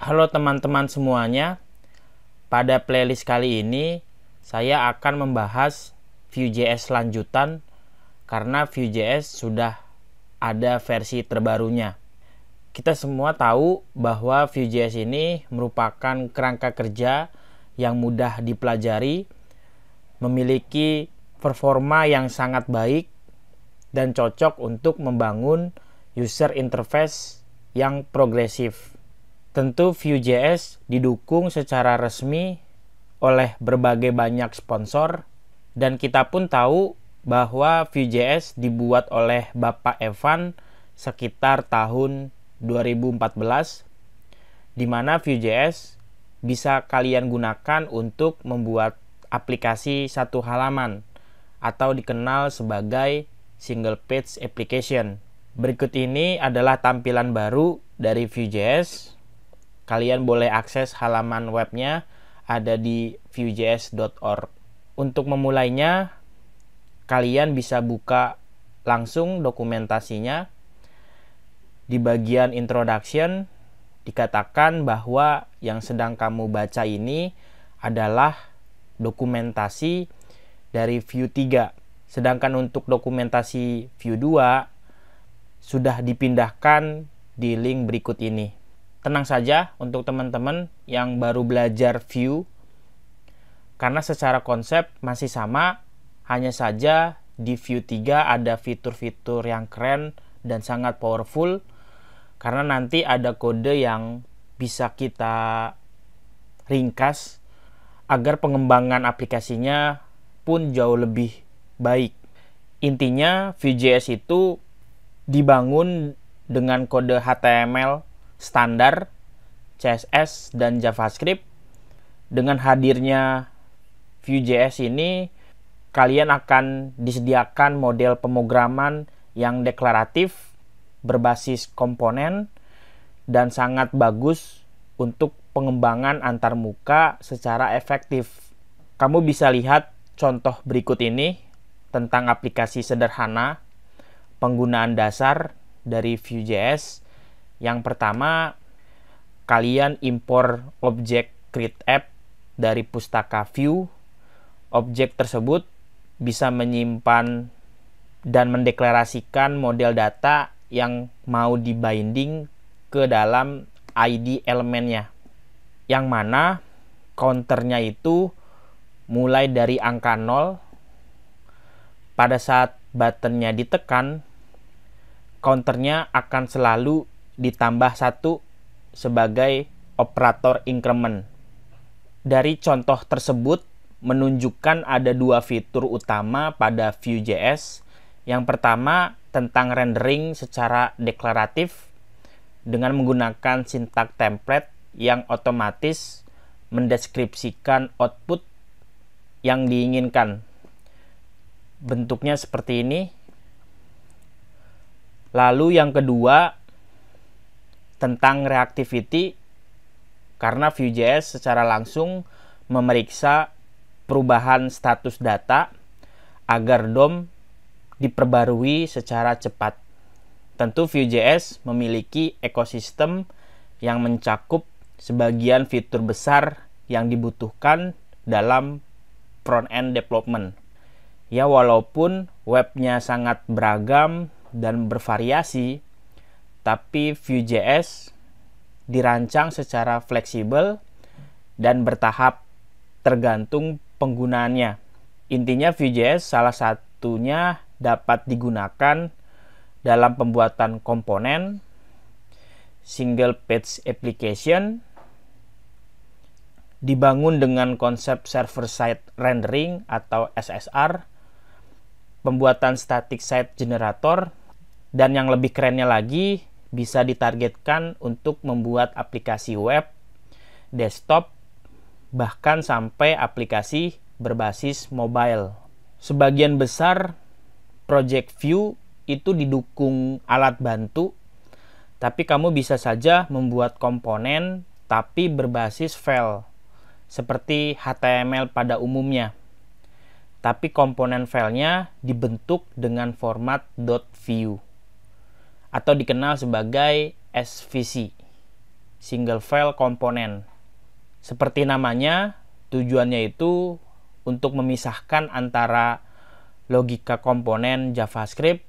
Halo teman-teman semuanya, pada playlist kali ini saya akan membahas Vue.js lanjutan karena Vue.js sudah ada versi terbarunya. Kita semua tahu bahwa Vue.js ini merupakan kerangka kerja yang mudah dipelajari, memiliki performa yang sangat baik, dan cocok untuk membangun user interface yang progresif. Tentu Vue.js didukung secara resmi oleh berbagai banyak sponsor, dan kita pun tahu bahwa Vue.js dibuat oleh Bapak Evan sekitar tahun 2014, di mana Vue.js bisa kalian gunakan untuk membuat aplikasi satu halaman atau dikenal sebagai single page application. Berikut ini adalah tampilan baru dari Vue.js. Kalian boleh akses halaman webnya, ada di vuejs.org. Untuk memulainya, kalian bisa buka langsung dokumentasinya. Di bagian introduction, dikatakan bahwa yang sedang kamu baca ini adalah dokumentasi dari Vue 3. Sedangkan untuk dokumentasi Vue 2 sudah dipindahkan di link berikut ini. Tenang saja untuk teman-teman yang baru belajar Vue, karena secara konsep masih sama, hanya saja di Vue 3 ada fitur-fitur yang keren dan sangat powerful, karena nanti ada kode yang bisa kita ringkas agar pengembangan aplikasinya pun jauh lebih baik. Intinya Vue.js itu dibangun dengan kode HTML standar, CSS, dan JavaScript. Dengan hadirnya Vue.js ini, kalian akan disediakan model pemrograman yang deklaratif, berbasis komponen, dan sangat bagus untuk pengembangan antarmuka secara efektif. Kamu bisa lihat contoh berikut ini tentang aplikasi sederhana penggunaan dasar dari Vue.js. Yang pertama, kalian impor objek createApp dari pustaka Vue. Objek tersebut bisa menyimpan dan mendeklarasikan model data yang mau dibinding ke dalam ID elemennya, yang mana counternya itu mulai dari angka 0. Pada saat buttonnya ditekan, counternya akan selalu ditambah 1 sebagai operator increment. Dari contoh tersebut menunjukkan ada dua fitur utama pada Vue.js. Yang pertama tentang rendering secara deklaratif dengan menggunakan sintak template yang otomatis mendeskripsikan output yang diinginkan. Bentuknya seperti ini. Lalu yang kedua tentang reactivity, karena Vue.js secara langsung memeriksa perubahan status data agar DOM diperbarui secara cepat. Tentu Vue.js memiliki ekosistem yang mencakup sebagian fitur besar yang dibutuhkan dalam front-end development. Ya, walaupun webnya sangat beragam dan bervariasi, tapi Vue.js dirancang secara fleksibel dan bertahap tergantung penggunaannya. Intinya Vue.js salah satunya dapat digunakan dalam pembuatan komponen, single page application, dibangun dengan konsep server-side rendering atau SSR, pembuatan static site generator, dan yang lebih kerennya lagi, bisa ditargetkan untuk membuat aplikasi web, desktop, bahkan sampai aplikasi berbasis mobile. Sebagian besar project Vue itu didukung alat bantu, tapi kamu bisa saja membuat komponen tapi berbasis file, seperti HTML pada umumnya. Tapi komponen filenya dibentuk dengan format .vue atau dikenal sebagai SVC. single file komponen. Seperti namanya, tujuannya itu untuk memisahkan antara logika komponen JavaScript,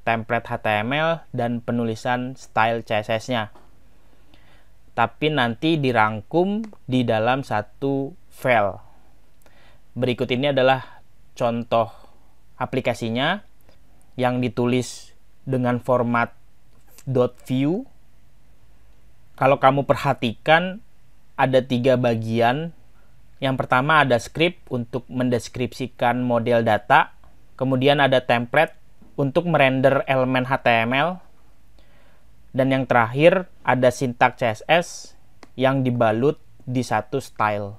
template HTML, dan penulisan style CSS-nya. Tapi nanti dirangkum di dalam satu file. Berikut ini adalah contoh aplikasinya yang ditulis dengan format .view. Kalau kamu perhatikan, ada 3 bagian. Yang pertama ada script untuk mendeskripsikan model data. Kemudian ada template untuk merender elemen HTML. Dan yang terakhir ada sintak CSS yang dibalut di satu style.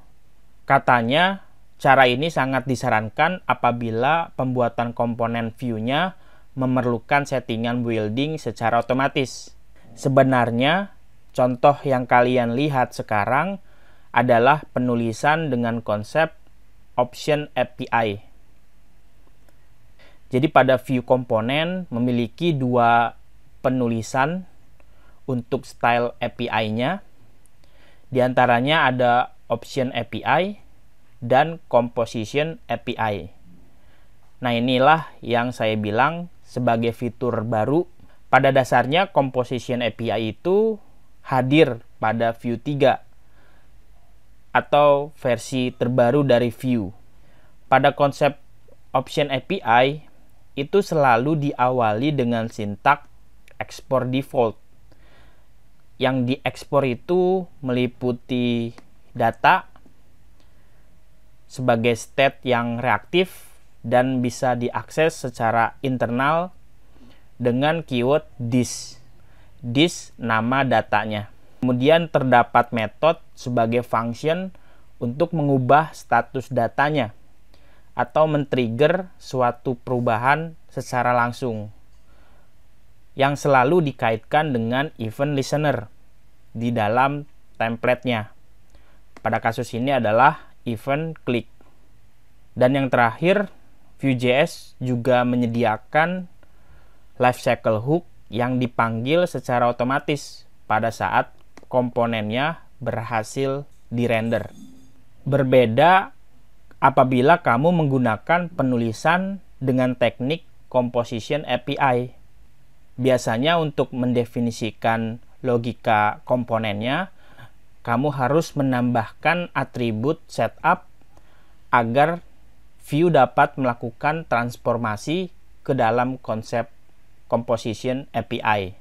Katanya, cara ini sangat disarankan apabila pembuatan komponen view-nya memerlukan settingan building secara otomatis. Sebenarnya, contoh yang kalian lihat sekarang adalah penulisan dengan konsep option API. Jadi pada view komponen memiliki 2 penulisan untuk style API-nya. Di antaranya ada option API dan composition API. Nah, inilah yang saya bilang sebagai fitur baru. Pada dasarnya composition API itu hadir pada Vue 3 atau versi terbaru dari Vue. Pada konsep option API itu selalu diawali dengan sintak export default. Yang diekspor itu meliputi data sebagai state yang reaktif dan bisa diakses secara internal dengan keyword this. This nama datanya. Kemudian terdapat metode sebagai function untuk mengubah status datanya atau men-trigger suatu perubahan secara langsung yang selalu dikaitkan dengan event listener di dalam template-nya. Pada kasus ini adalah event click. Dan yang terakhir, Vue.js juga menyediakan lifecycle hook yang dipanggil secara otomatis pada saat komponennya berhasil dirender. Berbeda apabila kamu menggunakan penulisan dengan teknik composition API. Biasanya untuk mendefinisikan logika komponennya, kamu harus menambahkan atribut setup agar Vue dapat melakukan transformasi ke dalam konsep composition API.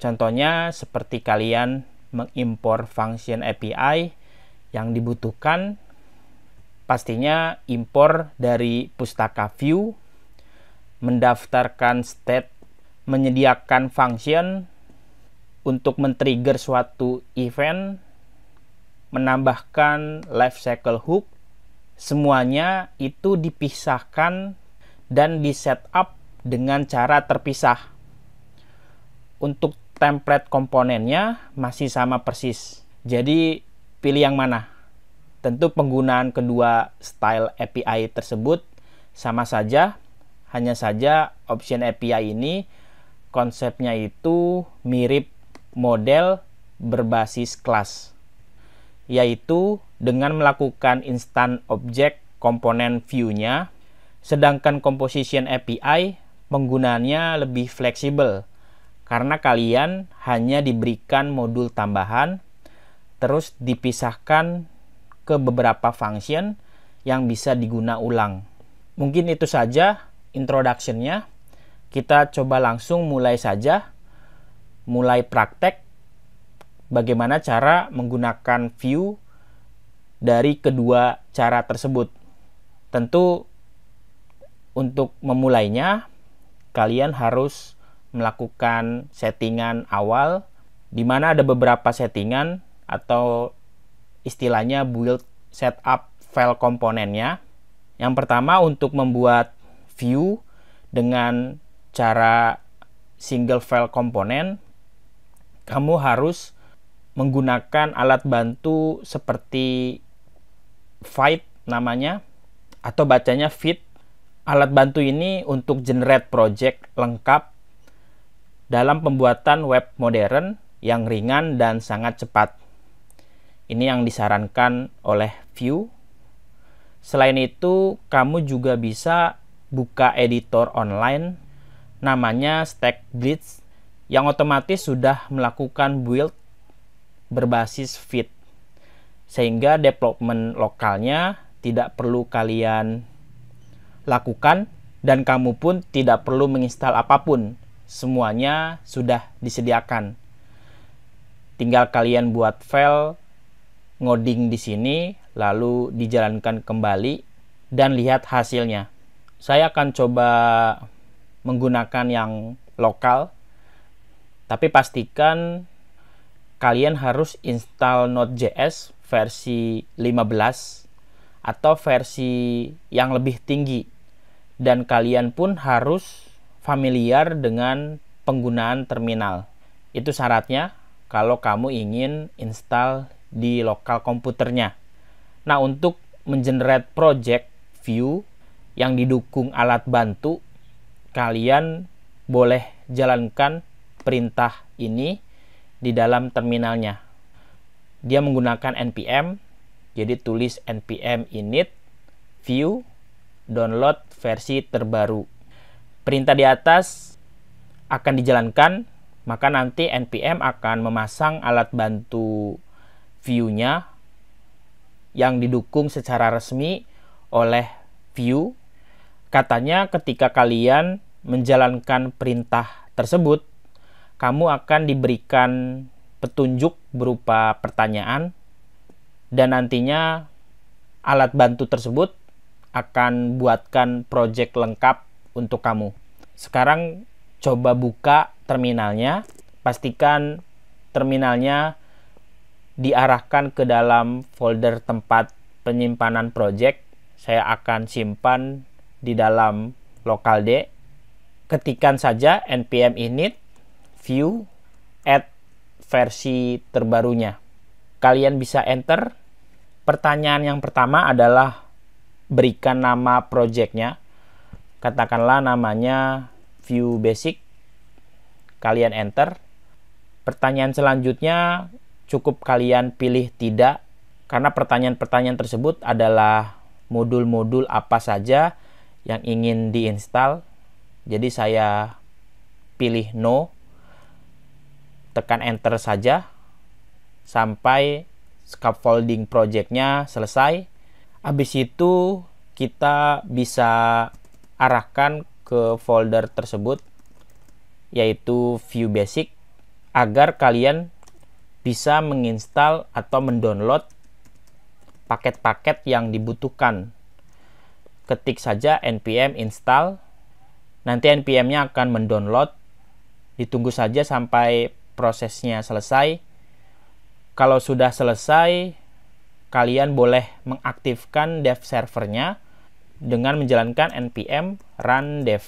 Contohnya seperti kalian mengimpor function API yang dibutuhkan, pastinya impor dari pustaka Vue, mendaftarkan state, menyediakan function untuk men-trigger suatu event, menambahkan lifecycle hook, semuanya itu dipisahkan dan di-setup dengan cara terpisah. Untuk template komponennya masih sama persis. Jadi pilih yang mana? Tentu penggunaan kedua style API tersebut sama saja. Hanya saja option API ini konsepnya itu mirip model berbasis kelas, yaitu dengan melakukan instant object komponen view-nya, sedangkan composition API penggunaannya lebih fleksibel karena kalian hanya diberikan modul tambahan terus dipisahkan ke beberapa function yang bisa diguna ulang. Mungkin itu saja introduction-nya. Kita coba langsung mulai saja, mulai praktek bagaimana cara menggunakan Vue dari kedua cara tersebut. Tentu untuk memulainya kalian harus melakukan settingan awal, di mana ada beberapa settingan atau istilahnya build setup file komponennya. Yang pertama, untuk membuat Vue dengan cara single file komponen, kamu harus menggunakan alat bantu seperti Vite namanya, atau bacanya Vite. Alat bantu ini untuk generate project lengkap dalam pembuatan web modern yang ringan dan sangat cepat. Ini yang disarankan oleh Vue. Selain itu, kamu juga bisa buka editor online namanya StackBlitz yang otomatis sudah melakukan build berbasis Vite, sehingga development lokalnya tidak perlu kalian lakukan dan kamu pun tidak perlu menginstal apapun. Semuanya sudah disediakan. Tinggal kalian buat file ngoding di sini, lalu dijalankan kembali dan lihat hasilnya. Saya akan coba menggunakan yang lokal, tapi pastikan kalian harus install Node.js versi 15 atau versi yang lebih tinggi, dan kalian pun harus familiar dengan penggunaan terminal. Itu syaratnya kalau kamu ingin install di lokal komputernya. Nah, untuk mengenerate project Vue yang didukung alat bantu, kalian boleh jalankan perintah ini di dalam terminalnya. Dia menggunakan npm, jadi tulis npm init Vue download versi terbaru. Perintah di atas akan dijalankan, maka nanti npm akan memasang alat bantu Vue-nya yang didukung secara resmi oleh Vue. Katanya ketika kalian menjalankan perintah tersebut, kamu akan diberikan petunjuk berupa pertanyaan, dan nantinya alat bantu tersebut akan buatkan project lengkap untuk kamu. Sekarang coba buka terminalnya, pastikan terminalnya diarahkan ke dalam folder tempat penyimpanan project. Saya akan simpan di dalam local D. Ketikkan saja npm init Vue add versi terbarunya. Kalian bisa enter. Pertanyaan yang pertama adalah berikan nama projectnya. Katakanlah namanya Vue Basic. Kalian enter. Pertanyaan selanjutnya cukup kalian pilih tidak, karena pertanyaan-pertanyaan tersebut adalah modul-modul apa saja yang ingin diinstal. Jadi saya pilih no. Tekan enter saja sampai scaffolding projectnya selesai. Habis itu kita bisa arahkan ke folder tersebut, yaitu Vue Basic, agar kalian bisa menginstal atau mendownload paket-paket yang dibutuhkan. Ketik saja npm install, nanti npm-nya akan mendownload. Ditunggu saja sampai prosesnya selesai. Kalau sudah selesai, kalian boleh mengaktifkan dev servernya dengan menjalankan npm run dev.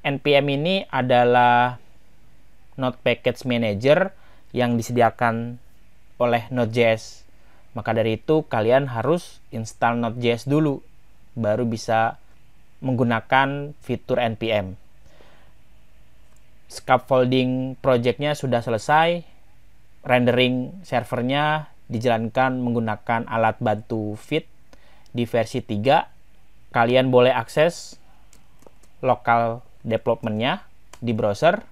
npm ini adalah Node Package Manager yang disediakan oleh Node.js. Maka dari itu kalian harus install Node.js dulu, baru bisa menggunakan fitur npm. Scaffolding projectnya sudah selesai. Rendering servernya dijalankan menggunakan alat bantu Vite di versi 3. Kalian boleh akses lokal development-nya di browser.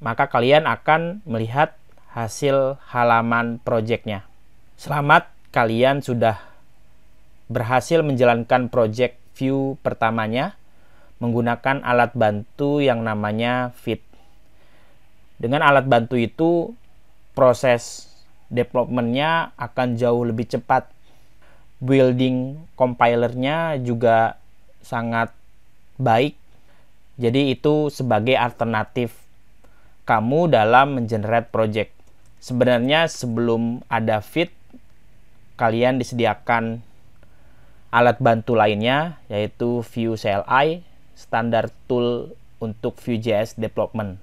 Maka kalian akan melihat hasil halaman projectnya. Selamat, kalian sudah berhasil menjalankan project Vue pertamanya menggunakan alat bantu yang namanya Vite. Dengan alat bantu itu, proses development-nya akan jauh lebih cepat. Building compiler-nya juga sangat baik. Jadi itu sebagai alternatif kamu dalam mengenerate project. Sebenarnya sebelum ada Vite, kalian disediakan alat bantu lainnya, yaitu Vue CLI, standar tool untuk Vue.js development.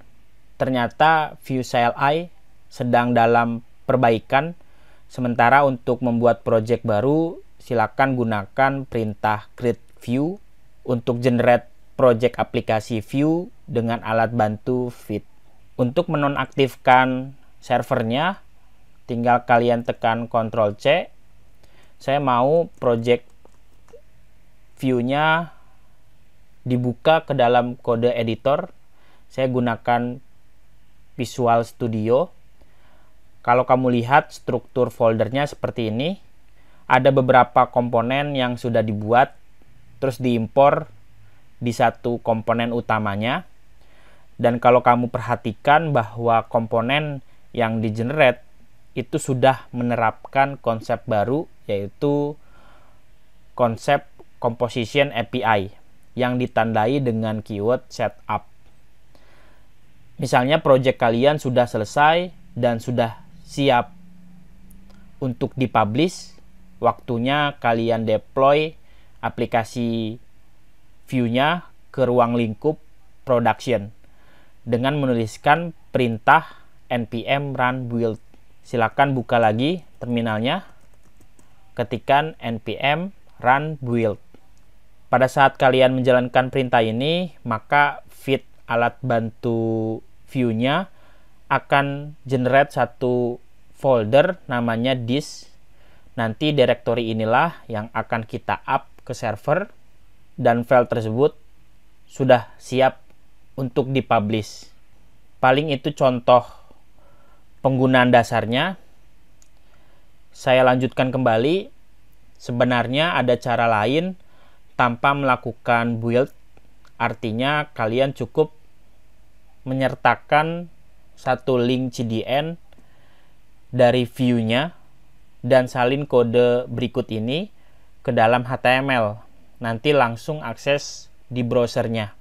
Ternyata Vue CLI sedang dalam perbaikan, sementara untuk membuat project baru, silakan gunakan perintah create Vue untuk generate project aplikasi Vue dengan alat bantu Vite. Untuk menonaktifkan servernya, tinggal kalian tekan Ctrl C. Saya mau project view-nya dibuka ke dalam kode editor. Saya gunakan Visual Studio. Kalau kamu lihat struktur foldernya seperti ini, ada beberapa komponen yang sudah dibuat, terus diimpor di satu komponen utamanya. Dan kalau kamu perhatikan bahwa komponen yang di-generate itu sudah menerapkan konsep baru, yaitu konsep Composition API yang ditandai dengan keyword setup. Misalnya project kalian sudah selesai dan sudah siap untuk dipublish, waktunya kalian deploy aplikasi view-nya ke ruang lingkup production dengan menuliskan perintah npm run build. Silakan buka lagi terminalnya, ketikkan npm run build. Pada saat kalian menjalankan perintah ini, maka feed alat bantu view-nya akan generate satu folder namanya disk. Nanti direktori inilah yang akan kita up ke server, dan file tersebut sudah siap untuk dipublish. Paling itu contoh penggunaan dasarnya. Saya lanjutkan kembali. Sebenarnya ada cara lain tanpa melakukan build. Artinya kalian cukup menyertakan satu link CDN dari view-nya dan salin kode berikut ini ke dalam HTML. Nanti langsung akses di browsernya.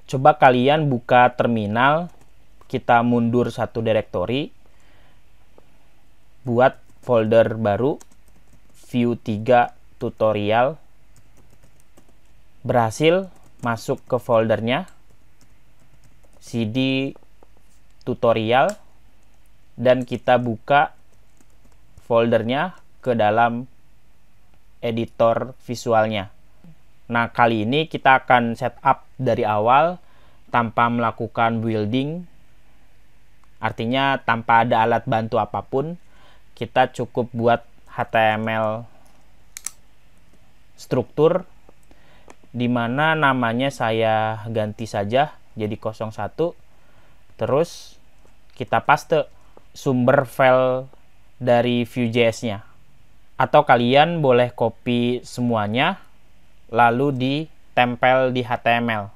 Coba kalian buka terminal, kita mundur satu direktori, buat folder baru, view 3 tutorial. Berhasil masuk ke foldernya, cd tutorial, dan kita buka foldernya ke dalam editor visualnya. Nah, kali ini kita akan setup dari awal tanpa melakukan building. Artinya tanpa ada alat bantu apapun. Kita cukup buat HTML struktur, di mana namanya saya ganti saja jadi 01. Terus kita paste sumber file dari Vue.js-nya. Atau kalian boleh copy semuanya lalu ditempel di HTML.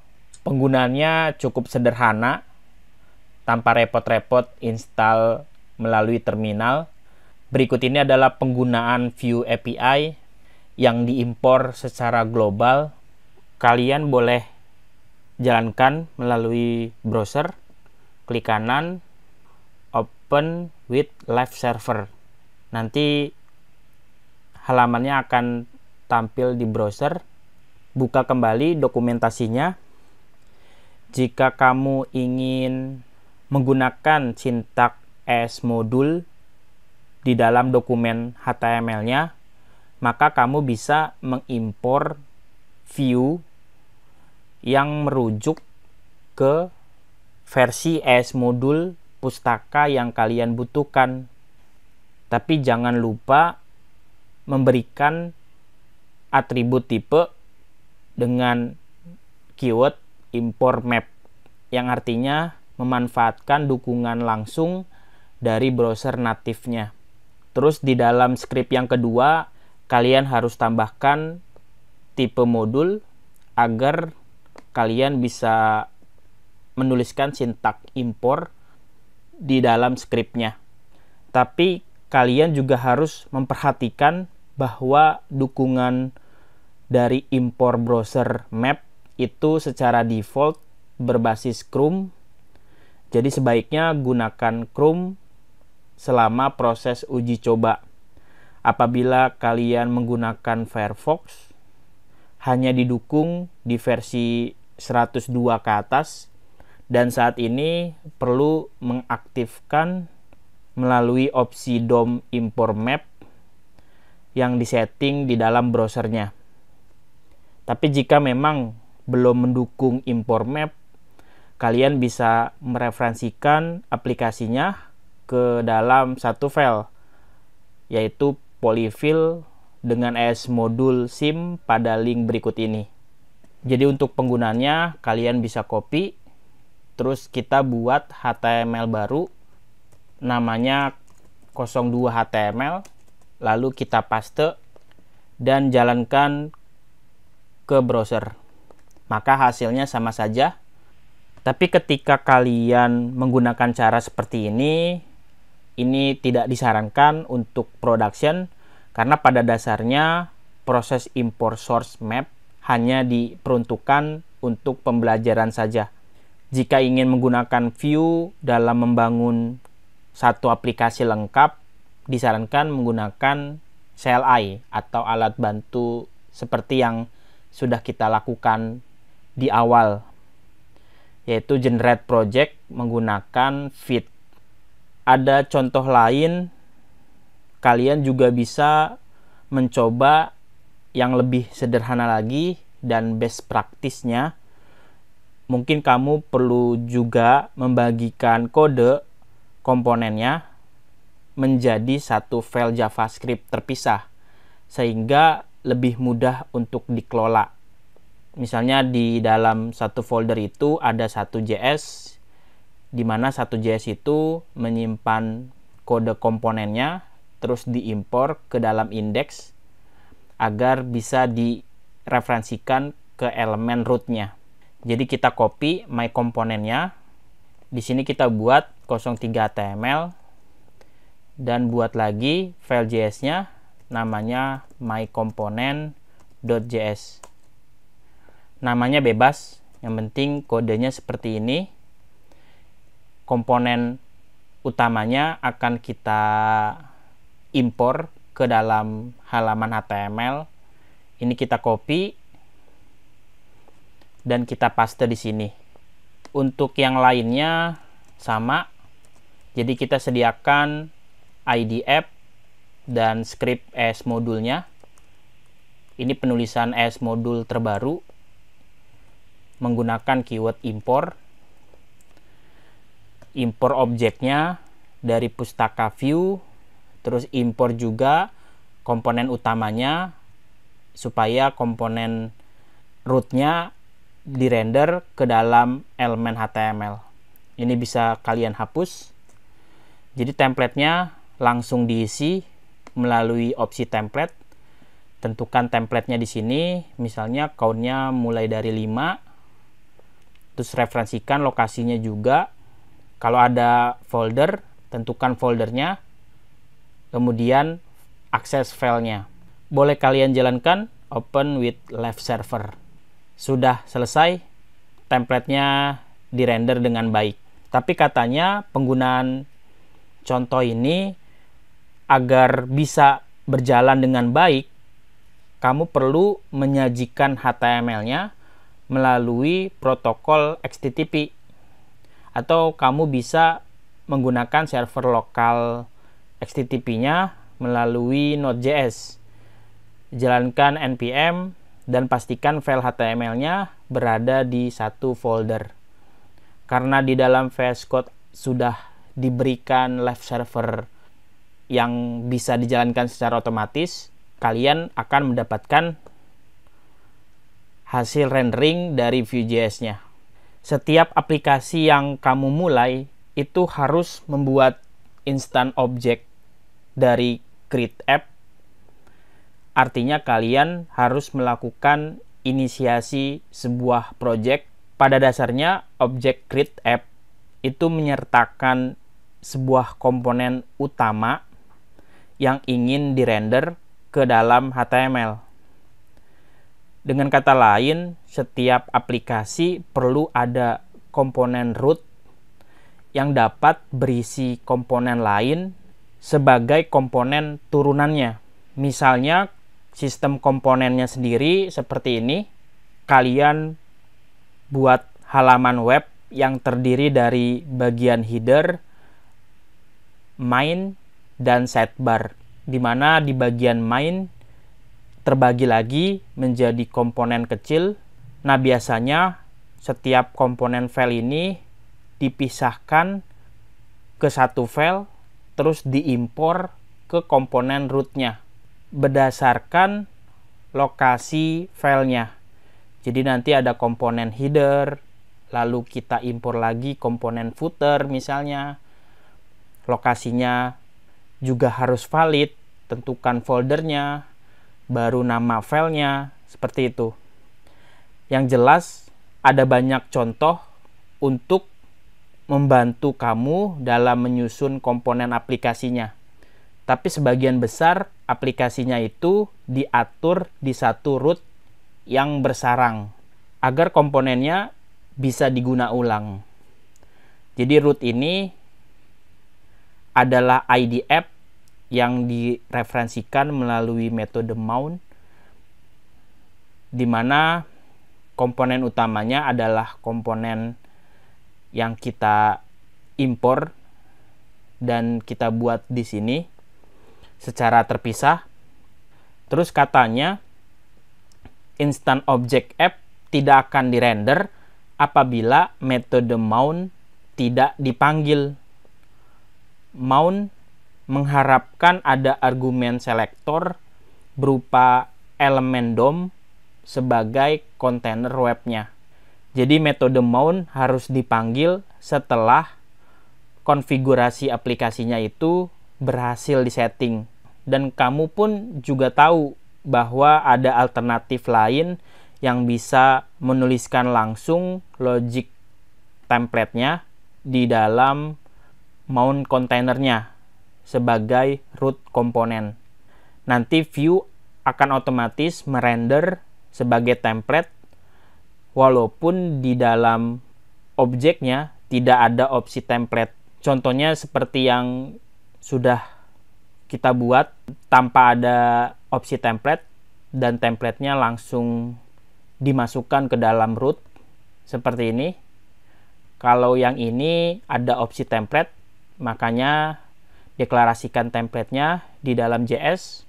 Penggunaannya cukup sederhana, tanpa repot-repot install melalui terminal. Berikut ini adalah penggunaan Vue API yang diimpor secara global. Kalian boleh jalankan melalui browser, klik kanan, open with live server. Nanti halamannya akan tampil di browser. Buka kembali dokumentasinya. Jika kamu ingin menggunakan sintak as module di dalam dokumen HTML-nya, maka kamu bisa mengimpor view yang merujuk ke versi as module pustaka yang kalian butuhkan. Tapi jangan lupa memberikan atribut tipe dengan keyword import map, yang artinya memanfaatkan dukungan langsung dari browser natifnya. Terus di dalam script yang kedua, kalian harus tambahkan tipe modul agar kalian bisa menuliskan sintak import di dalam scriptnya. Tapi kalian juga harus memperhatikan bahwa dukungan dari import browser map itu secara default berbasis Chrome. Jadi sebaiknya gunakan Chrome selama proses uji coba. Apabila kalian menggunakan Firefox, hanya didukung di versi 102 ke atas, dan saat ini perlu mengaktifkan melalui opsi DOM import map yang disetting di dalam browsernya. Tapi jika memang belum mendukung import map, kalian bisa mereferensikan aplikasinya ke dalam satu file, yaitu polyfill dengan ES modul SIM pada link berikut ini. Jadi untuk penggunanya kalian bisa copy, terus kita buat HTML baru namanya 02 HTML, lalu kita paste dan jalankan ke browser. Maka hasilnya sama saja. Tapi ketika kalian menggunakan cara seperti ini tidak disarankan untuk production, karena pada dasarnya proses import source map hanya diperuntukkan untuk pembelajaran saja. Jika ingin menggunakan Vue dalam membangun satu aplikasi lengkap, disarankan menggunakan CLI atau alat bantu seperti yang sudah kita lakukan di awal, yaitu generate project menggunakan Vite. Ada contoh lain, kalian juga bisa mencoba yang lebih sederhana lagi dan best practice-nya. Mungkin kamu perlu juga membagikan kode komponennya menjadi satu file JavaScript terpisah, sehingga lebih mudah untuk dikelola. Misalnya di dalam satu folder itu ada satu JS, di mana satu JS itu menyimpan kode komponennya, terus diimpor ke dalam index agar bisa direferensikan ke elemen rootnya. Jadi kita copy my komponennya, di sini kita buat 03 HTML dan buat lagi file JS-nya namanya mycomponent.js. Namanya bebas, yang penting kodenya seperti ini. Komponen utamanya akan kita impor ke dalam halaman HTML. Ini kita copy dan kita paste di sini. Untuk yang lainnya sama. Jadi kita sediakan ID app dan script ES modulnya. Ini penulisan ES modul terbaru menggunakan keyword import. Import objeknya dari pustaka Vue, terus import juga komponen utamanya supaya komponen rootnya dirender ke dalam elemen HTML. Ini bisa kalian hapus. Jadi templatenya langsung diisi melalui opsi template. Tentukan templatenya di sini, misalnya countnya mulai dari 5. Terus referensikan lokasinya juga. Kalau ada folder, tentukan foldernya. Kemudian akses filenya. Boleh kalian jalankan open with live server. Sudah selesai, templatenya dirender dengan baik. Tapi katanya penggunaan contoh ini agar bisa berjalan dengan baik, kamu perlu menyajikan HTML-nya melalui protokol HTTP, atau kamu bisa menggunakan server lokal HTTP-nya melalui Node.js. Jalankan npm dan pastikan file HTML-nya berada di satu folder. Karena di dalam VS Code sudah diberikan live server yang bisa dijalankan secara otomatis, kalian akan mendapatkan hasil rendering dari Vue.js-nya. Setiap aplikasi yang kamu mulai itu harus membuat instant object dari create app. Artinya kalian harus melakukan inisiasi sebuah project. Pada dasarnya objek create app itu menyertakan sebuah komponen utama yang ingin dirender ke dalam HTML. Dengan kata lain, setiap aplikasi perlu ada komponen root yang dapat berisi komponen lain sebagai komponen turunannya. Misalnya, sistem komponennya sendiri seperti ini. Kalian buat halaman web yang terdiri dari bagian header, main, dan sidebar. Di mana di bagian main terbagi lagi menjadi komponen kecil. Nah, biasanya setiap komponen file ini dipisahkan ke satu file, terus diimpor ke komponen rootnya berdasarkan lokasi filenya. Jadi nanti ada komponen header, lalu kita impor lagi komponen footer misalnya. Lokasinya juga harus valid, tentukan foldernya, baru nama filenya, seperti itu. Yang jelas, ada banyak contoh untuk membantu kamu dalam menyusun komponen aplikasinya. Tapi sebagian besar aplikasinya itu diatur di satu root yang bersarang, agar komponennya bisa diguna ulang. Jadi root ini adalah ID app yang direferensikan melalui metode mount, di mana komponen utamanya adalah komponen yang kita impor dan kita buat di sini secara terpisah. Terus katanya instant object app tidak akan dirender apabila metode mount tidak dipanggil. Mount mengharapkan ada argumen selektor berupa elemen DOM sebagai kontainer webnya. Jadi metode mount harus dipanggil setelah konfigurasi aplikasinya itu berhasil disetting. Dan kamu pun juga tahu bahwa ada alternatif lain yang bisa menuliskan langsung logic template-nya di dalam mount kontainernya sebagai root komponen. Nanti view akan otomatis merender sebagai template walaupun di dalam objeknya tidak ada opsi template. Contohnya seperti yang sudah kita buat tanpa ada opsi template dan templatenya langsung dimasukkan ke dalam root seperti ini. Kalau yang ini ada opsi template, makanya deklarasikan templatenya di dalam JS,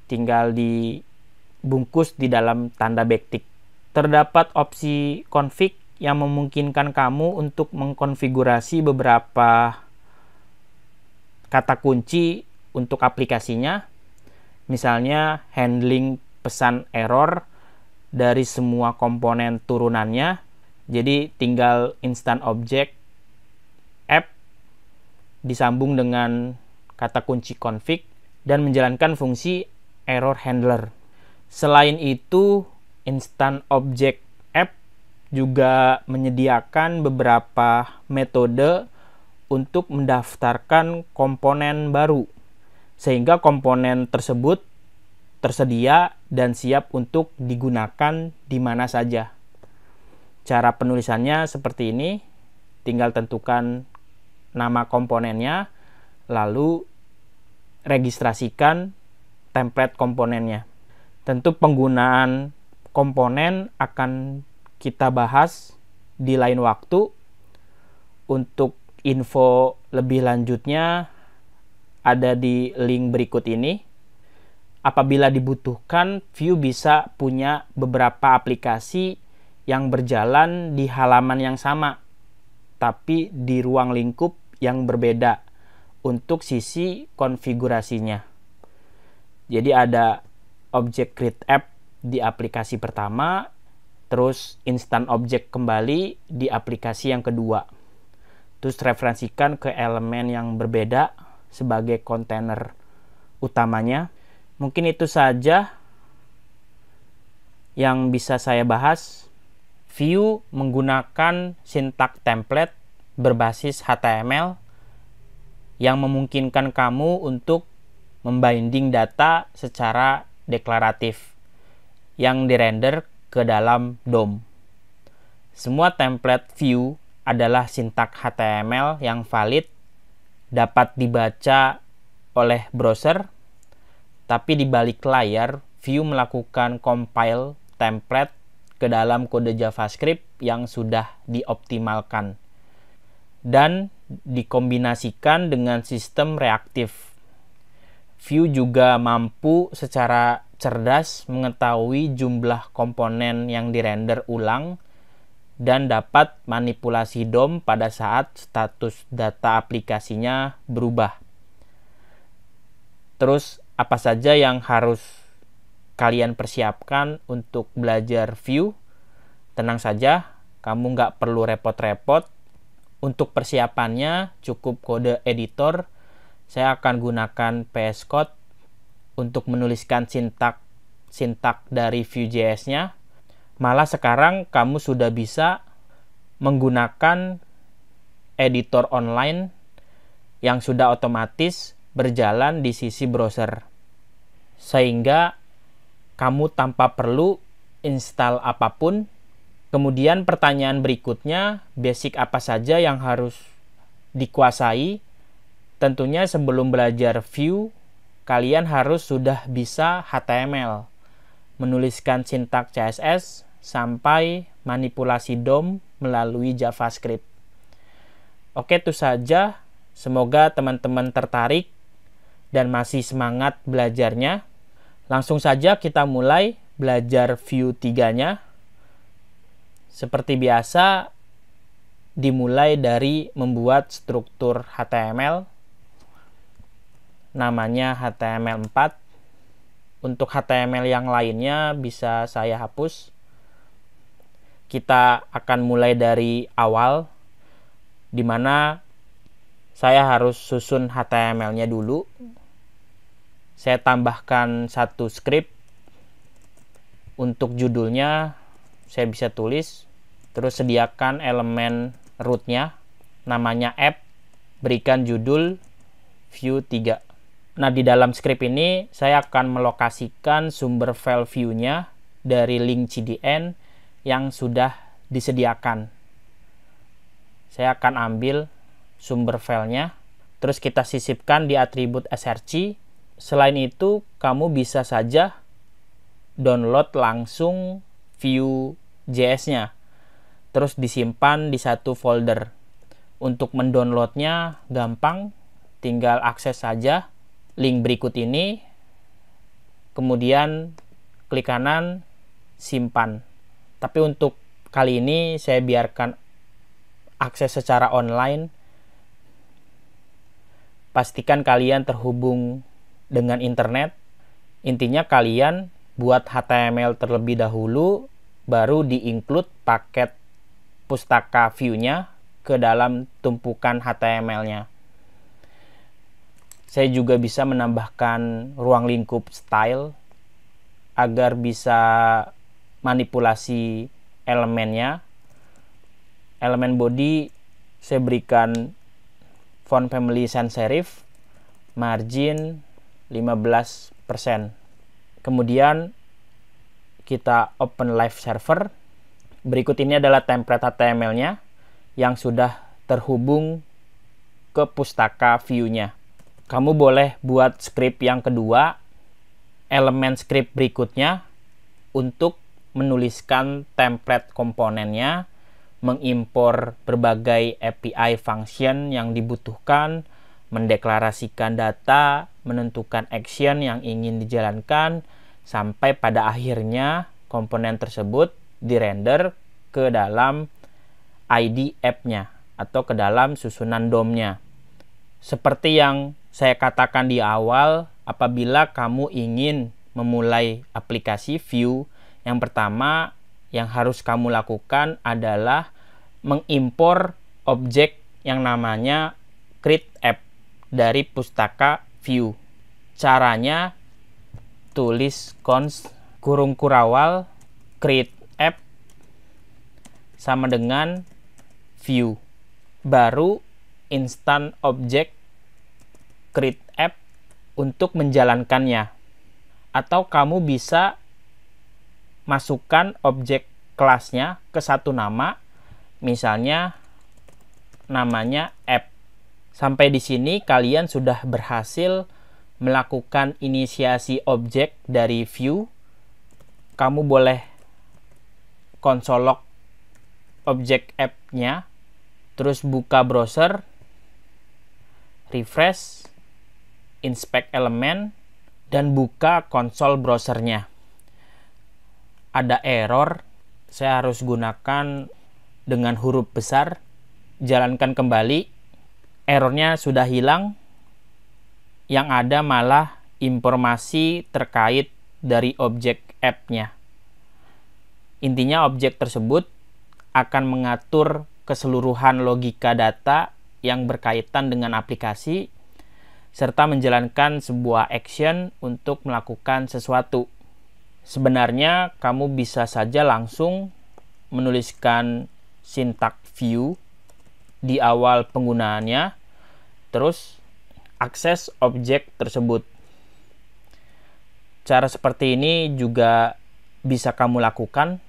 tinggal dibungkus di dalam tanda backtick. Terdapat opsi config yang memungkinkan kamu untuk mengkonfigurasi beberapa kata kunci untuk aplikasinya. Misalnya handling pesan error dari semua komponen turunannya. Jadi tinggal instant object app disambung dengan kata kunci config dan menjalankan fungsi error handler. Selain itu, instant object app juga menyediakan beberapa metode untuk mendaftarkan komponen baru, sehingga komponen tersebut tersedia dan siap untuk digunakan di mana saja. Cara penulisannya seperti ini, tinggal tentukan nama komponennya, lalu registrasikan template komponennya. Tentu penggunaan komponen akan kita bahas di lain waktu. Untuk info lebih lanjutnya ada di link berikut ini. Apabila dibutuhkan, Vue bisa punya beberapa aplikasi yang berjalan di halaman yang sama, tapi di ruang lingkup yang berbeda untuk sisi konfigurasinya. Jadi ada object create app di aplikasi pertama, terus instant object kembali di aplikasi yang kedua. Terus referensikan ke elemen yang berbeda sebagai kontainer utamanya. Mungkin itu saja yang bisa saya bahas. Vue menggunakan sintak template berbasis HTML yang memungkinkan kamu untuk membinding data secara deklaratif yang dirender ke dalam DOM. Semua template Vue adalah sintak HTML yang valid, dapat dibaca oleh browser, tapi di balik layar Vue melakukan compile template ke dalam kode JavaScript yang sudah dioptimalkan dan dikombinasikan dengan sistem reaktif. Vue juga mampu secara cerdas mengetahui jumlah komponen yang dirender ulang dan dapat manipulasi DOM pada saat status data aplikasinya berubah. Terus apa saja yang harus kalian persiapkan untuk belajar Vue? Tenang saja, kamu nggak perlu repot-repot. Untuk persiapannya cukup kode editor. Saya akan gunakan VS Code untuk menuliskan sintak dari Vue.js-nya. Malah sekarang kamu sudah bisa menggunakan editor online yang sudah otomatis berjalan di sisi browser. Sehingga kamu tanpa perlu install apapun. Kemudian pertanyaan berikutnya, basic apa saja yang harus dikuasai? Tentunya sebelum belajar Vue, kalian harus sudah bisa HTML, menuliskan sintak CSS, sampai manipulasi DOM melalui JavaScript. Oke, itu saja. Semoga teman-teman tertarik dan masih semangat belajarnya. Langsung saja kita mulai belajar Vue 3-nya. Seperti biasa, dimulai dari membuat struktur HTML. Namanya HTML4. Untuk HTML yang lainnya bisa saya hapus. Kita akan mulai dari awal, di mana saya harus susun HTML-nya dulu. Saya tambahkan satu script. Untuk judulnya saya bisa tulis, terus sediakan elemen root-nya, namanya app, berikan judul Vue 3. Nah, di dalam script ini saya akan melokasikan sumber file Vue-nya dari link CDN yang sudah disediakan. Saya akan ambil sumber filenya, terus kita sisipkan di atribut src. Selain itu, kamu bisa saja download langsung Vue.js-nya, terus disimpan di satu folder. Untuk mendownloadnya gampang, tinggal akses saja link berikut ini, kemudian klik kanan, simpan. Tapi untuk kali ini saya biarkan akses secara online. Pastikan kalian terhubung dengan internet. Intinya kalian buat HTML terlebih dahulu, baru di-include paket pustaka Vue-nya ke dalam tumpukan HTML-nya. Saya juga bisa menambahkan ruang lingkup style agar bisa manipulasi elemennya. Elemen body saya berikan font family sans serif, margin 15%. Kemudian kita open live server. Berikut ini adalah template HTML-nya yang sudah terhubung ke pustaka Vue-nya. Kamu boleh buat script yang kedua, elemen script berikutnya, untuk menuliskan template komponennya, mengimpor berbagai API function yang dibutuhkan, mendeklarasikan data, menentukan action yang ingin dijalankan, sampai pada akhirnya komponen tersebut dirender ke dalam ID app-nya atau ke dalam susunan DOM-nya. Seperti yang saya katakan di awal, apabila kamu ingin memulai aplikasi Vue, yang pertama yang harus kamu lakukan adalah mengimpor objek yang namanya create app dari pustaka Vue. Caranya tulis const kurung kurawal create app sama dengan Vue. Baru instan objek create app untuk menjalankannya. Atau kamu bisa masukkan objek kelasnya ke satu nama, misalnya namanya app. Sampai di sini kalian sudah berhasil melakukan inisiasi objek dari Vue. Kamu boleh console log objek app-nya, terus buka browser, refresh, inspect elemen, dan buka konsol browsernya. Ada error, saya harus gunakan dengan huruf besar, jalankan kembali, errornya sudah hilang, yang ada malah informasi terkait dari objek app-nya. Intinya objek tersebut akan mengatur keseluruhan logika data yang berkaitan dengan aplikasi, serta menjalankan sebuah action untuk melakukan sesuatu. Sebenarnya kamu bisa saja langsung menuliskan sintak view di awal penggunaannya, terus akses objek tersebut. Cara seperti ini juga bisa kamu lakukan,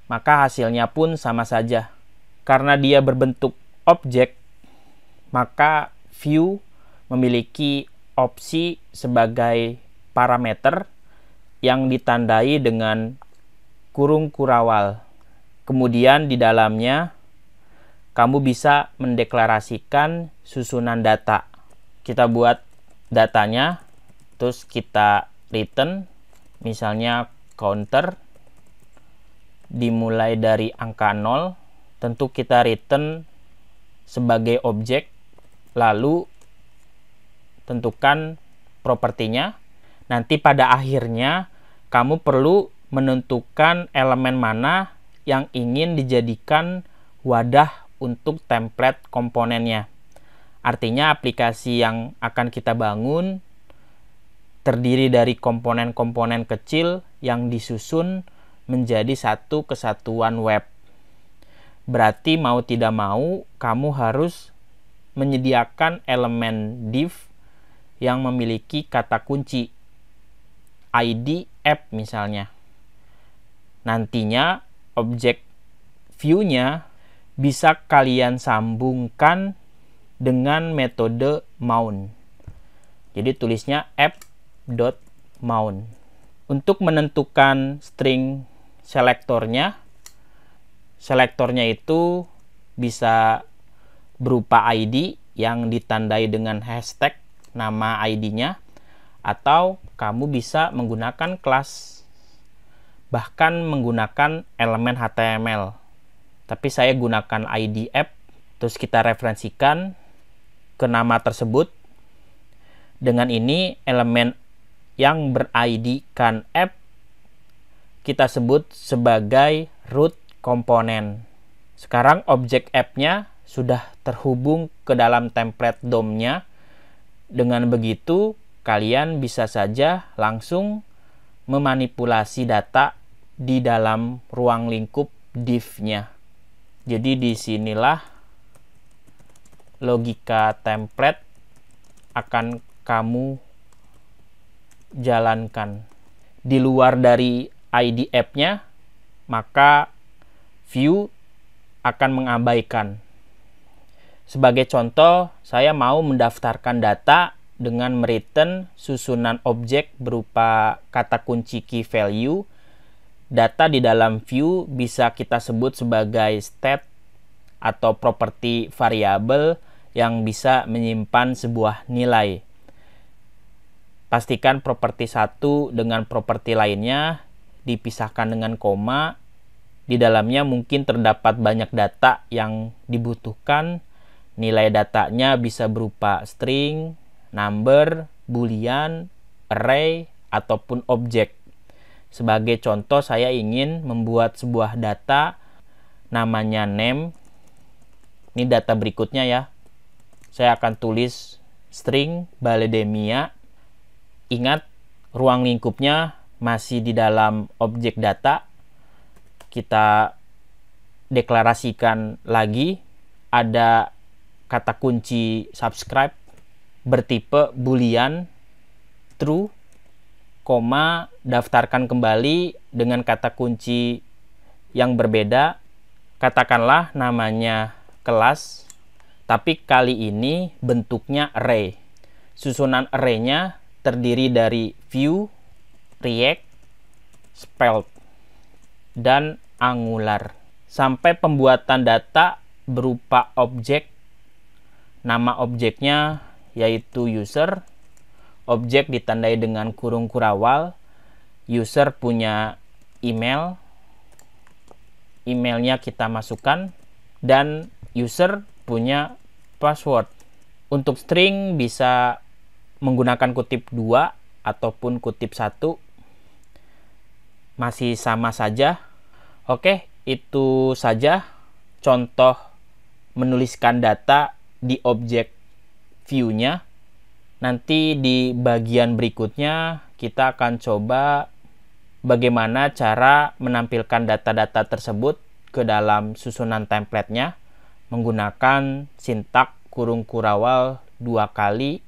maka hasilnya pun sama saja. Karena dia berbentuk objek, maka view memiliki opsi sebagai parameter yang ditandai dengan kurung kurawal. Kemudian di dalamnya kamu bisa mendeklarasikan susunan data. Kita buat datanya, terus kita return, misalnya counter dimulai dari angka 0, tentu kita return sebagai objek, lalu tentukan propertinya. Nanti pada akhirnya kamu perlu menentukan elemen mana yang ingin dijadikan wadah untuk template komponennya. Artinya aplikasi yang akan kita bangun terdiri dari komponen-komponen kecil yang disusun menjadi satu kesatuan web. Berarti mau tidak mau kamu harus menyediakan elemen div yang memiliki kata kunci ID app misalnya. Nantinya objek view-nya bisa kalian sambungkan dengan metode mount. Jadi tulisnya app.mount. Untuk menentukan string selektornya itu bisa berupa ID yang ditandai dengan hashtag nama ID-nya, atau kamu bisa menggunakan kelas, bahkan menggunakan elemen HTML. Tapi saya gunakan ID app, terus kita referensikan ke nama tersebut. Dengan ini elemen yang ber-ID-kan app kita sebut sebagai root komponen. Sekarang objek app-nya sudah terhubung ke dalam template DOM-nya. Dengan begitu, kalian bisa saja langsung memanipulasi data di dalam ruang lingkup div-nya. Jadi disinilah logika template akan kamu jalankan. Di luar dari ID app-nya, maka view akan mengabaikan. Sebagai contoh, saya mau mendaftarkan data dengan mereturn susunan objek berupa kata kunci key value. Data di dalam view bisa kita sebut sebagai state atau properti variabel yang bisa menyimpan sebuah nilai. Pastikan properti satu dengan properti lainnya dipisahkan dengan koma. Di dalamnya mungkin terdapat banyak data yang dibutuhkan. Nilai datanya bisa berupa string, number, boolean, array, ataupun objek. Sebagai contoh, saya ingin membuat sebuah data namanya name. Ini data berikutnya ya. Saya akan tulis string baledemia. Ingat, ruang lingkupnya masih di dalam objek data. Kita deklarasikan lagi. Ada kata kunci subscribe bertipe boolean true, koma, daftarkan kembali dengan kata kunci yang berbeda. Katakanlah namanya kelas, tapi kali ini bentuknya array. Susunan array-nya terdiri dari view, react, svelte, dan angular. Sampai pembuatan data berupa objek. Nama objeknya yaitu user. Objek ditandai dengan kurung kurawal. User punya email. emailnya kita masukkan, dan user punya password. Untuk string bisa menggunakan kutip 2 ataupun kutip 1, masih sama saja. Oke, itu saja contoh menuliskan data di objek view-nya. Nanti di bagian berikutnya kita akan coba bagaimana cara menampilkan data-data tersebut ke dalam susunan template-nya menggunakan sintak kurung kurawal 2 kali